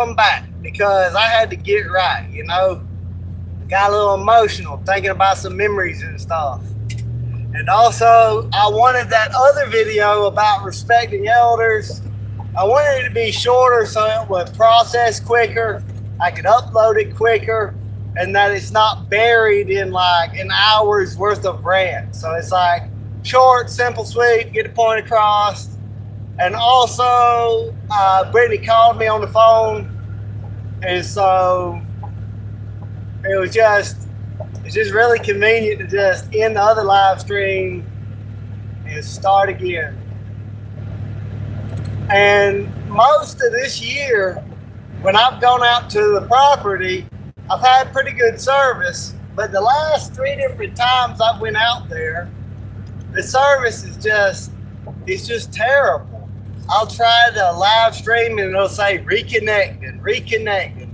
come back because I had to get right, you know. Got a little emotional thinking about some memories and stuff. And also, I wanted that other video about respecting elders. I wanted it to be shorter so it would process quicker, I could upload it quicker, and that it's not buried in like an hour's worth of rant. So it's like short, simple, sweet, get the point across. And also, Brittany called me on the phone, and so it's just really convenient to just end the other live stream and start again. And most of this year, when I've gone out to the property, I've had pretty good service. But the last 3 different times I went out there, the service is just terrible. I'll try to live stream and it'll say reconnecting.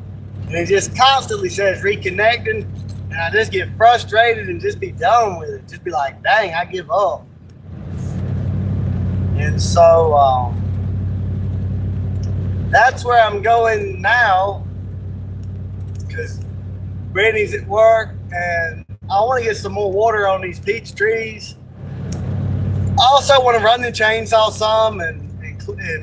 And it just constantly says reconnecting. And I just get frustrated and just be done with it. Just be like, dang, I give up. And so that's where I'm going now, because Brittany's at work and I want to get some more water on these peach trees. I also want to run the chainsaw some and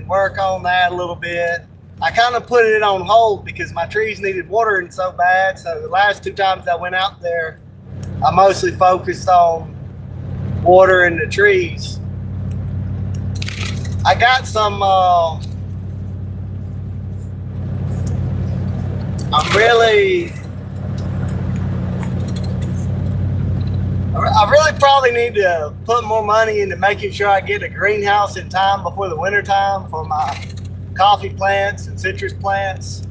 work on that a little bit. I kind of put it on hold because my trees needed watering so bad. So the last 2 times I went out there, I mostly focused on watering the trees. I got some, I really probably need to put more money into making sure I get a greenhouse in time before the winter time for my coffee plants and citrus plants.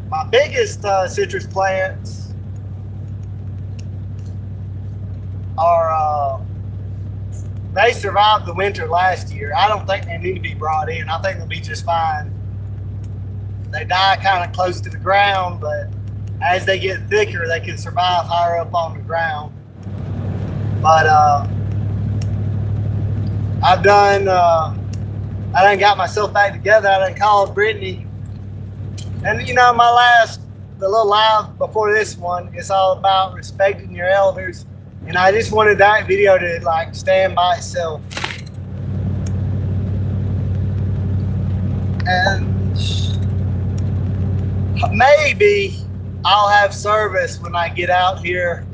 My biggest citrus plants are, they survived the winter last year. I don't think they need to be brought in. I think they'll be just fine. They die kind of close to the ground, but as they get thicker, they can survive higher up on the ground. But I done got myself back together. I done called Brittany. And you know, the little live before this one, it's all about respecting your elders. And I just wanted that video to like stand by itself. And maybe I'll have service when I get out here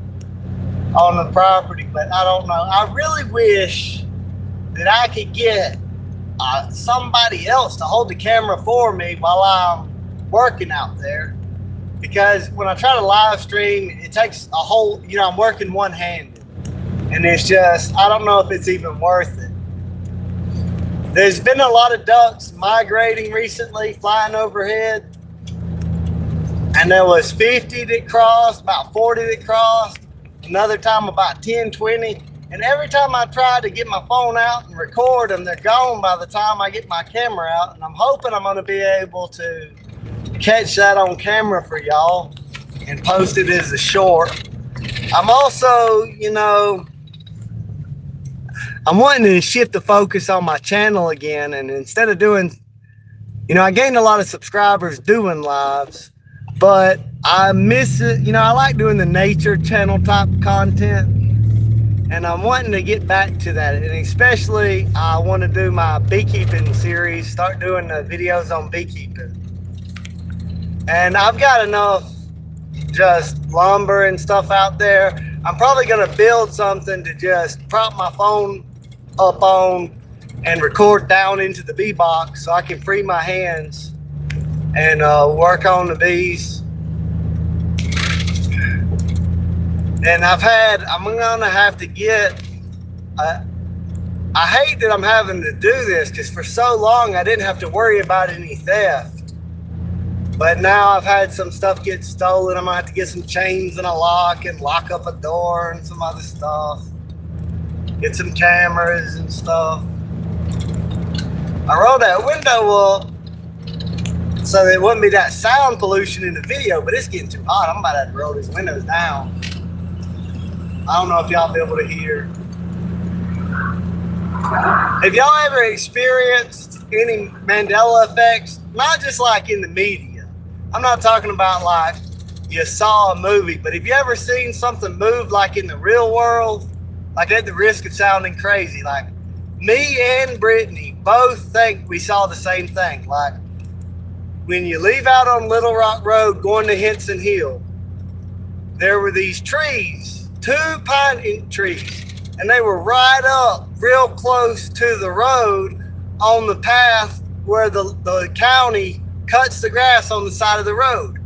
on the property, but I don't know. I really wish that I could get somebody else to hold the camera for me while I'm working out there. Because when I try to live stream, it takes a whole, you know, I'm working one-handed. And it's just, I don't know if it's even worth it. There's been a lot of ducks migrating recently, flying overhead. And there was 50 that crossed, about 40 that crossed, another time about 10, 20. And every time I try to get my phone out and record them, they're gone by the time I get my camera out. And I'm hoping I'm going to be able to catch that on camera for y'all and post it as a short. I'm also, you know, I'm wanting to shift the focus on my channel again. And instead of doing, you know, I gained a lot of subscribers doing lives. But I miss it, you know, I like doing the nature channel type content. And I'm wanting to get back to that. And especially, I want to do my beekeeping series, start doing the videos on beekeeping. And I've got enough just lumber and stuff out there. I'm probably going to build something to just prop my phone up on and record down into the bee box so I can free my hands and work on the bees. And I'm gonna have to get, I hate that I'm having to do this because for so long I didn't have to worry about any theft. But now I've had some stuff get stolen. I'm gonna have to get some chains and a lock and lock up a door and some other stuff. Get some cameras and stuff. I rolled that window up so there wouldn't be that sound pollution in the video, but it's getting too hot. I'm about to have to roll these windows down. I don't know if y'all be able to hear. Have y'all ever experienced any Mandela effects? Not just like in the media. I'm not talking about like you saw a movie, but have you ever seen something move like in the real world? Like, at the risk of sounding crazy, like me and Brittany both think we saw the same thing. Like when you leave out on Little Rock Road going to Henson Hill, there were these trees, 2 pine trees, and they were right up real close to the road on the path where the county cuts the grass on the side of the road.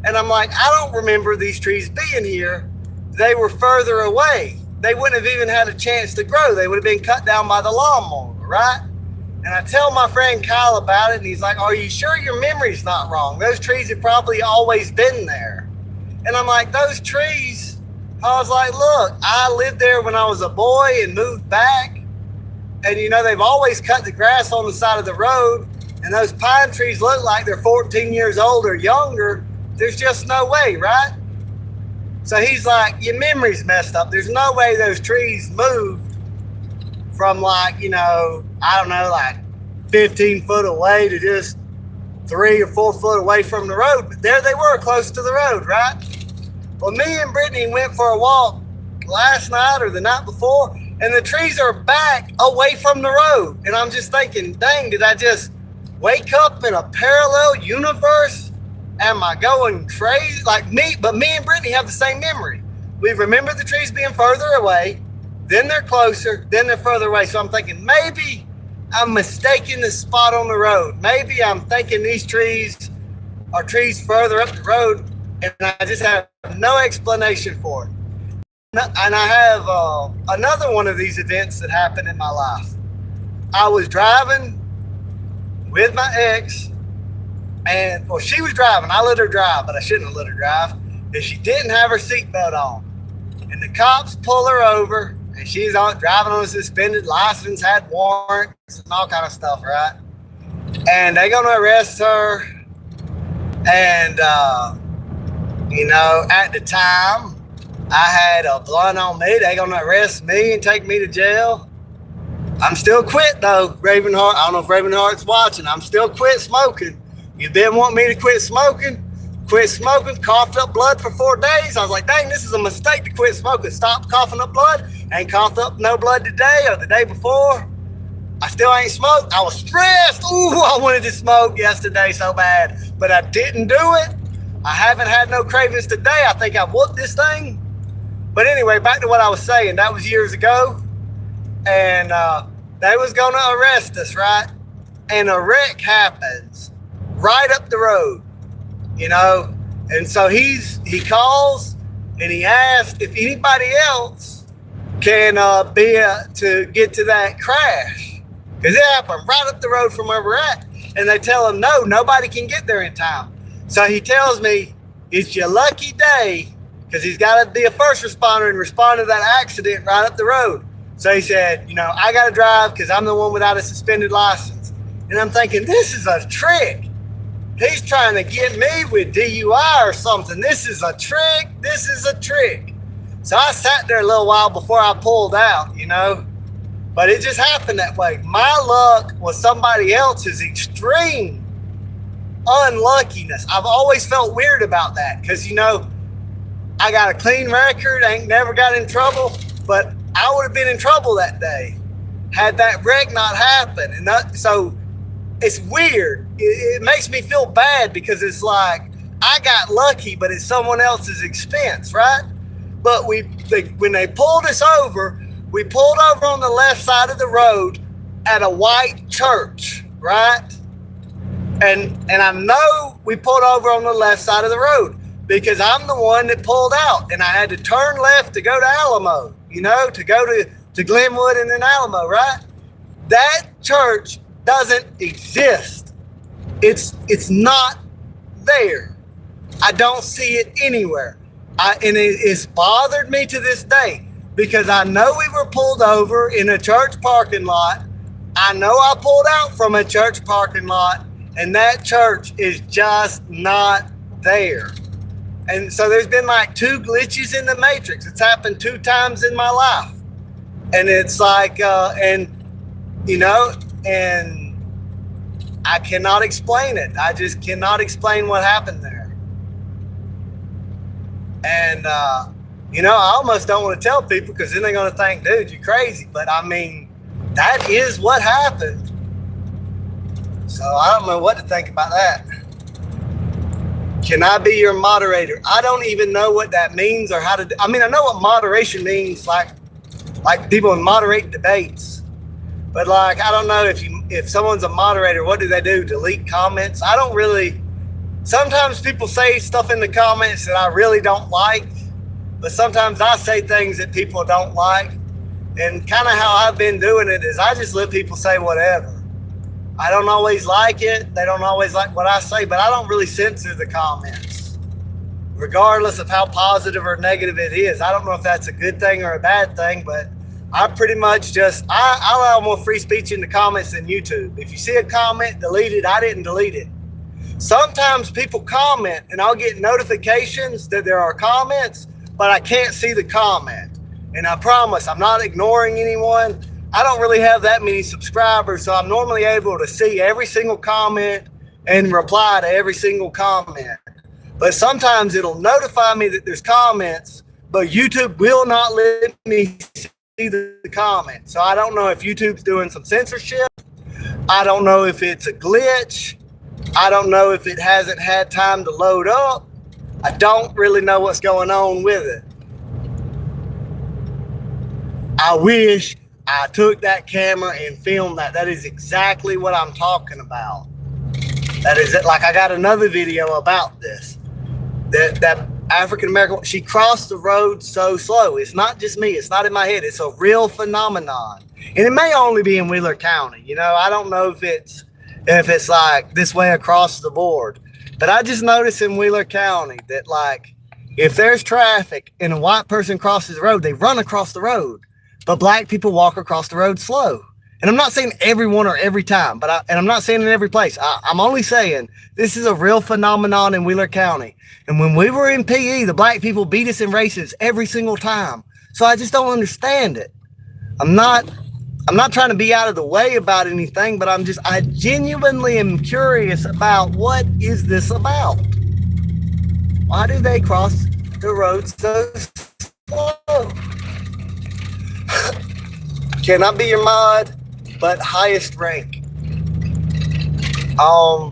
And I'm like, I don't remember these trees being here. They were further away. They wouldn't have even had a chance to grow. They would have been cut down by the lawnmower, right? And I tell my friend Kyle about it, and he's like, are you sure your memory's not wrong? Those trees have probably always been there. And I'm like, those trees, I was like, look, I lived there when I was a boy and moved back. And, you know, they've always cut the grass on the side of the road. And those pine trees look like they're 14 years old or younger. There's just no way, right? So he's like, your memory's messed up. There's no way those trees moved from like, you know, I don't know, like 15 foot away to just 3 or 4 foot away from the road. But there they were, close to the road, right? Well, me and Brittany went for a walk last night or the night before, and the trees are back away from the road. And I'm just thinking, dang, did I just wake up in a parallel universe? Am I going crazy? Like me, but me and Brittany have the same memory. We remember the trees being further away, then they're closer, then they're further away. So I'm thinking maybe I'm mistaking the spot on the road. Maybe I'm thinking these trees are trees further up the road, and I just have no explanation for it. And I have another one of these events that happened in my life. I was driving with my ex, and well, she was driving. I let her drive, but I shouldn't have let her drive. And she didn't have her seatbelt on. And the cops pull her over, and she's driving on a suspended license, had warrants and all kind of stuff, right? And they're gonna arrest her. And you know, at the time, I had a blunt on me. They're gonna arrest me and take me to jail. I'm still quit though, Ravenheart. I don't know if Ravenheart's watching. I'm still quit smoking. You've been wanting me to quit smoking, coughed up blood for 4 days. I was like, dang, this is a mistake to quit smoking. Stop coughing up blood. Ain't coughed up no blood today or the day before. I still ain't smoked. I was stressed. Ooh, I wanted to smoke yesterday so bad, but I didn't do it. I haven't had no cravings today. I think I whooped this thing. But anyway, back to what I was saying. That was years ago. And they was going to arrest us, right? And a wreck happens right up the road, you know? And so he calls and he asks if anybody else can to get to that crash. Because it happened right up the road from where we're at. And they tell him, no, nobody can get there in time. So he tells me, it's your lucky day, because he's got to be a first responder and respond to that accident right up the road. So he said, you know, I got to drive because I'm the one without a suspended license. And I'm thinking, this is a trick. He's trying to get me with DUI or something. This is a trick. This is a trick. So I sat there a little while before I pulled out, you know. But it just happened that way. My luck was somebody else's extreme unluckiness. I've always felt weird about that because, you know, I got a clean record, ain't never got in trouble, but I would have been in trouble that day had that wreck not happened. And so it's weird. It makes me feel bad because it's like I got lucky, but it's someone else's expense, right? But when they pulled us over, we pulled over on the left side of the road at a white church, right? And I know we pulled over on the left side of the road because I'm the one that pulled out, and I had to turn left to go to Alamo, you know, to go to Glenwood and then Alamo, right? That church doesn't exist. It's not there. I don't see it anywhere. And it's bothered me to this day because I know we were pulled over in a church parking lot. I know I pulled out from a church parking lot, and that church is just not there. And so there's been like 2 glitches in the matrix. It's happened 2 times in my life. And it's like, and you know, and I cannot explain it. I just cannot explain what happened there. And, you know, I almost don't want to tell people because then they're going to think, dude, you're crazy. But I mean, that is what happened. So I don't know what to think about that. Can I be your moderator? I don't even know what that means or how to do. I mean, I know what moderation means, like people moderate debates. But like, I don't know if someone's a moderator, what do they do? Delete comments? I don't really. Sometimes people say stuff in the comments that I really don't like, but sometimes I say things that people don't like. And kind of how I've been doing it is I just let people say whatever. I don't always like it. They don't always like what I say, but I don't really censor the comments, regardless of how positive or negative it is. I don't know if that's a good thing or a bad thing, but I pretty much just, I allow more free speech in the comments than YouTube. If you see a comment, delete it. I didn't delete it. Sometimes people comment and I'll get notifications that there are comments, but I can't see the comment. And I promise I'm not ignoring anyone. I don't really have that many subscribers, so I'm normally able to see every single comment and reply to every single comment. But sometimes it'll notify me that there's comments, but YouTube will not let me see the comment. So I don't know if YouTube's doing some censorship. I don't know if it's a glitch. I don't know if it hasn't had time to load up. I don't really know what's going on with it. I wish I took that camera and filmed that. That is exactly what I'm talking about. That is it. Like, I got another video about this. That African American, she crossed the road so slow. It's not just me. It's not in my head. It's a real phenomenon. And it may only be in Wheeler County. You know, I don't know if it's like this way across the board. But I just noticed in Wheeler County that, like, if there's traffic and a white person crosses the road, they run across the road. But black people walk across the road slow. And I'm not saying everyone or every time, but I'm not saying in every place. I'm only saying this is a real phenomenon in Wheeler County. And when we were in PE, the black people beat us in races every single time. So I just don't understand it. I'm not trying to be out of the way about anything, but I genuinely am curious about what is this about? Why do they cross the road so slow? Can I be your mod? But highest rank. I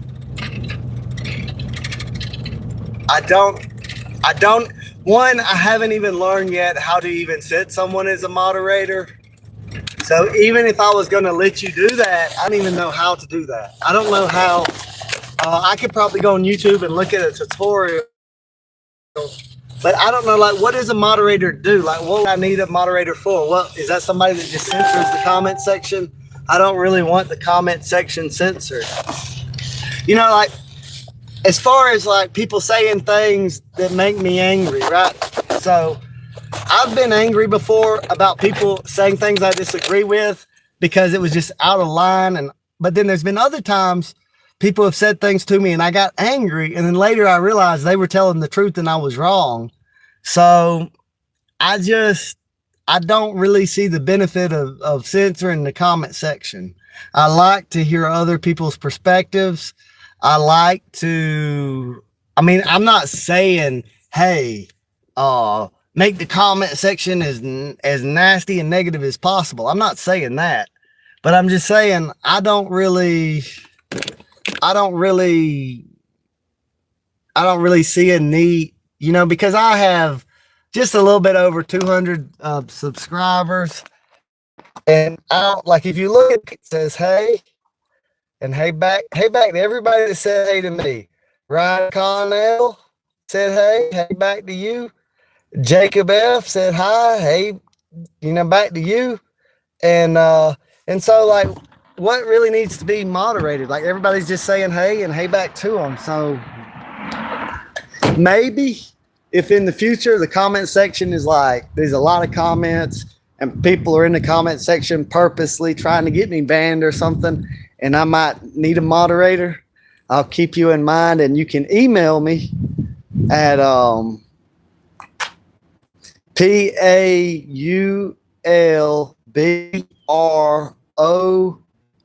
haven't even learned yet how to even set someone as a moderator. So even if I was going to let you do that, I don't even know how to do that. I don't know how. I could probably go on YouTube and look at a tutorial. But I don't know, like, what does a moderator do? Like, what would I need a moderator for? Well, is that somebody that just censors the comment section? I don't really want the comment section censored. You know, like, as far as, like, people saying things that make me angry, right? So I've been angry before about people saying things I disagree with because it was just out of line. But then there's been other times people have said things to me and I got angry. And then later I realized they were telling the truth and I was wrong. So I don't really see the benefit of censoring the comment section. I like to hear other people's perspectives. I'm not saying, hey, make the comment section as nasty and negative as possible. I'm not saying that, but I'm just saying I don't really see a need, you know, because I have just a little bit over 200 subscribers, and like, if you look at it, it says hey and hey back to everybody that said hey to me. Ryan Connell said hey back to you. Jacob F said hi, hey, you know, back to you. And so, like, what really needs to be moderated? Like, everybody's just saying hey and hey back to them. So maybe if in the future the comment section is like, there's a lot of comments and people are in the comment section purposely trying to get me banned or something, and I might need a moderator, I'll keep you in mind, and you can email me at PAULBRO O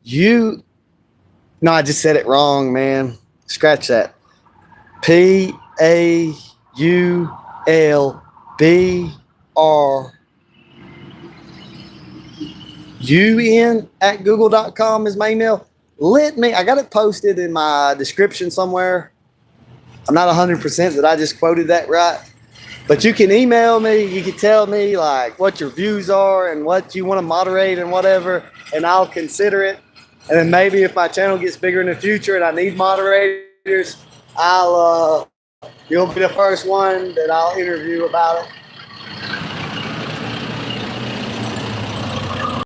U. No, I just said it wrong, man. Scratch that. PAULBRUN@google.com is my email. I got it posted in my description somewhere. I'm not 100% that I just quoted that right. But you can email me. You can tell me like what your views are and what you want to moderate and whatever, and I'll consider it. And then maybe if my channel gets bigger in the future and I need moderators, you'll be the first one that I'll interview about it.